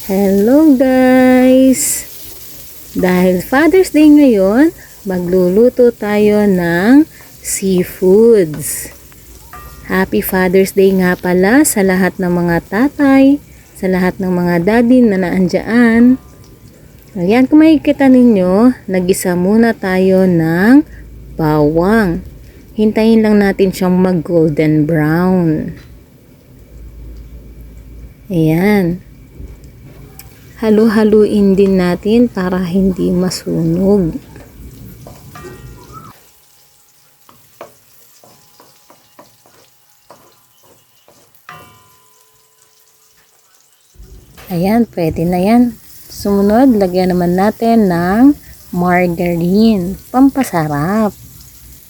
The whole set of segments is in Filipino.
Hello guys! Dahil Father's Day ngayon, magluluto tayo ng seafoods. Happy Father's Day nga pala sa lahat ng mga tatay, sa lahat ng mga daddy na naandyan. Ayan, kung makikita ninyo, nag-isa muna tayo ng bawang. Hintayin lang natin siyang mag-golden brown. Ayan. Halu-haluin din natin para hindi masunog. Ayan, pwede na yan. Sumunod, lagyan naman natin ng margarine. Pampasarap.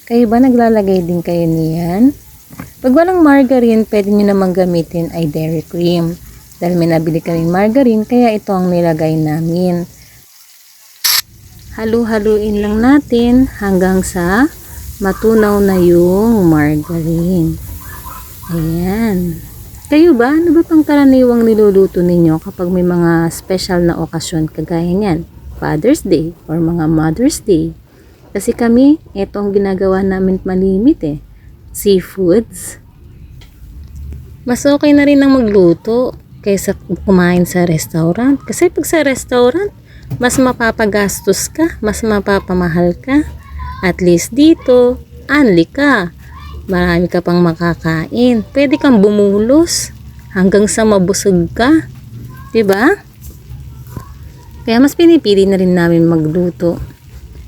Kayo ba naglalagay din kayo niyan? Pag walang margarine, pwede nyo namang gamitin ay dairy cream. Dahil may nabili kaming margarine, kaya ito ang nilagay namin. Halu-haluin lang natin hanggang sa matunaw na yung margarine. Ayan. Kayo ba? Ano ba pang karaniwang niluluto ninyo kapag may mga special na okasyon kagaya niyan? Father's Day or mga Mother's Day. Kasi kami, ito ang ginagawa namin malimit seafoods. Mas okay na rin ang magluto kaysa kumain sa restaurant. Kasi pag sa restaurant, mas mapapagastos ka, mas mapapamahal ka. At least dito, anli ka. Marami ka pang makakain. Pwede kang bumulos hanggang sa mabusog ka. Diba? Kaya mas pinipili na rin namin magluto.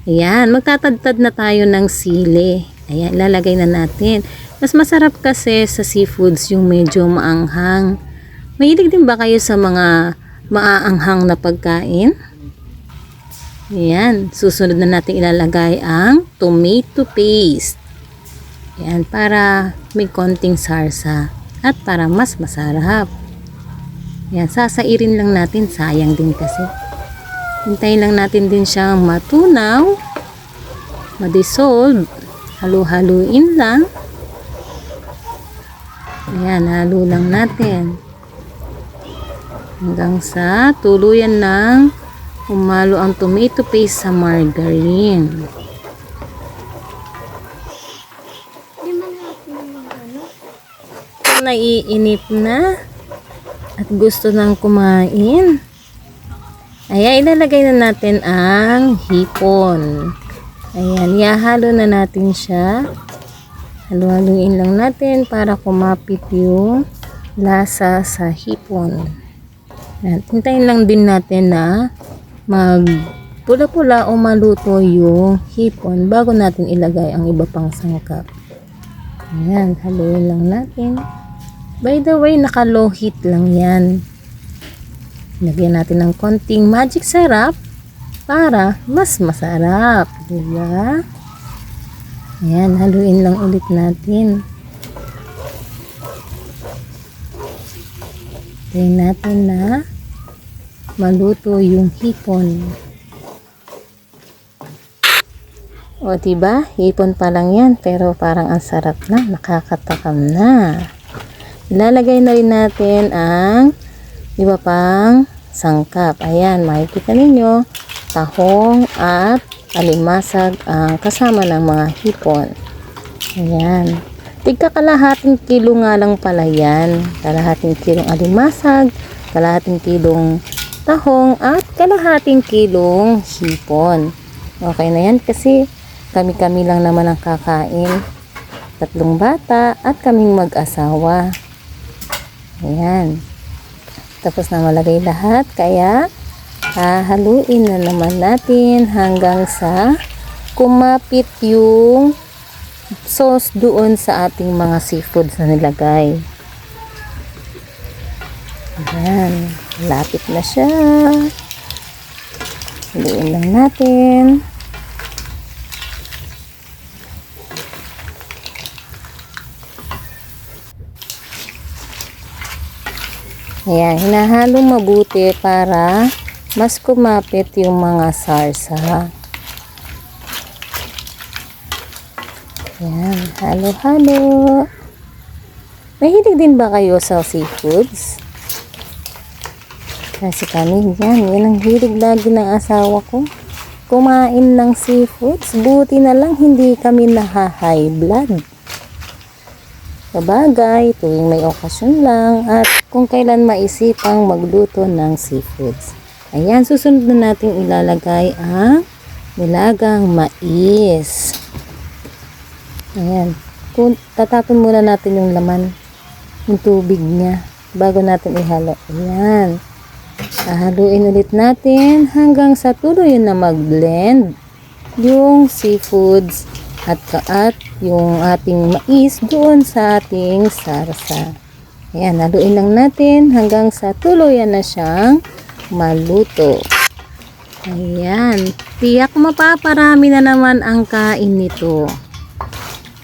Ayan, magtatadtad na tayo ng sili. Ayan, ilalagay na natin. Mas masarap kasi sa seafoods yung medyo maanghang. Mahilig din ba kayo sa mga maaanghang na pagkain? Ayan, susunod na natin ilalagay ang tomato paste. Ayan, para may konting sarsa at para mas masarap. Ayan, sasairin lang natin, sayang din kasi. Hintayin lang natin din siyang matunaw, ma-dissolve, halu-haluin lang. Ayan, halo lang natin. Hanggang sa tuluyan ng humalo ang tomato paste sa margarine. Kung naiinip na at gusto nang kumain, ayan, ilalagay na natin ang hipon. Ayan, ihahalo na natin siya. Halu-haluin lang natin para kumapit yung lasa sa hipon. Ayan, hintayin lang din natin na mag pula-pula o maluto yung hipon bago natin ilagay ang iba pang sangkap. Ayan, haluin lang natin. By the way, naka-low heat lang yan. Lagyan natin ng konting magic sarap para mas masarap. Diba? Ayan, haluin lang ulit natin. Hintayin natin na maluto yung hipon. O diba, hipon pa lang yan, pero parang ang sarap na, nakakatakam na. Ilalagay na rin natin ang iba pang sangkap. Ayan, makikita ninyo, tahong at alimasag ang kasama ng mga hipon. Ayan. Tigka kalahating kilo nga lang pala yan. Kalahating kilong alimasag, kalahating kilong tahong, at kalahating kilong hipon. Okay na yan kasi kami-kami lang naman ang kakain. 3 bata at kaming mag-asawa. Ayan. Tapos na malagay lahat, kaya hahaluin na naman natin hanggang sa kumapit yung sauce doon sa ating mga seafoods na nilagay. Ayan, lapit na siya. Haluin lang natin. Ayan, hinahalo mabuti para mas kumapit yung mga sarsa. Ayan, halo-halo. Mahilig din ba kayo sa seafoods? Kasi kami, yan ang hilig lagi ng asawa ko. Kumain ng seafoods, buti na lang hindi kami naha-high blood. Sabagay, tuwing may okasyon lang at kung kailan maisipang magluto ng seafoods. Ayan, susunod na natin ilalagay ang nilagang mais. Ayan, tatapon muna natin yung laman, yung tubig niya, bago natin ihalo. Ayan. Haluin ulit natin hanggang sa tuluyan na mag-blend yung seafoods at yung ating mais doon sa ating sarsa. Ayan, haluin lang natin hanggang sa tuluyan na siyang maluto. Ayan, tiyak mapaparami na naman ang kain nito.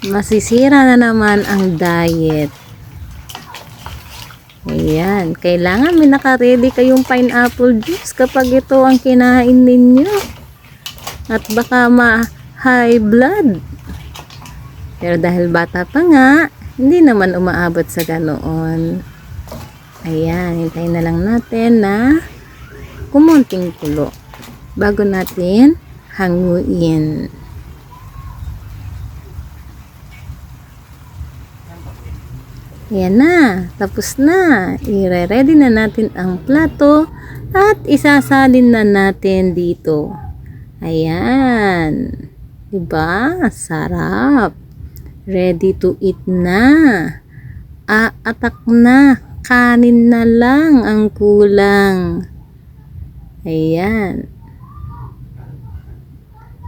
Masisira na naman ang diet. Ayan, kailangan may nakaredy kayong pineapple juice kapag ito ang kinain ninyo. At baka ma-high blood. Pero dahil bata pa nga, hindi naman umaabot sa ganoon. Ayan, hintayin na lang natin na kumunting kulo bago natin hanguin. Ayan na, tapos na. I-ready na natin ang plato at isasalin na natin dito. Ayan. Diba? Sarap. Ready to eat na. Aatak na. Kanin na lang ang kulang. Ayan.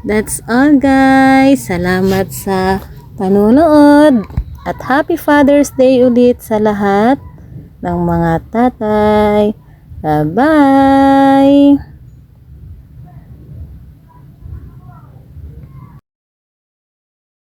That's all guys. Salamat sa panonood. At Happy Father's Day ulit sa lahat ng mga tatay. Bye-bye!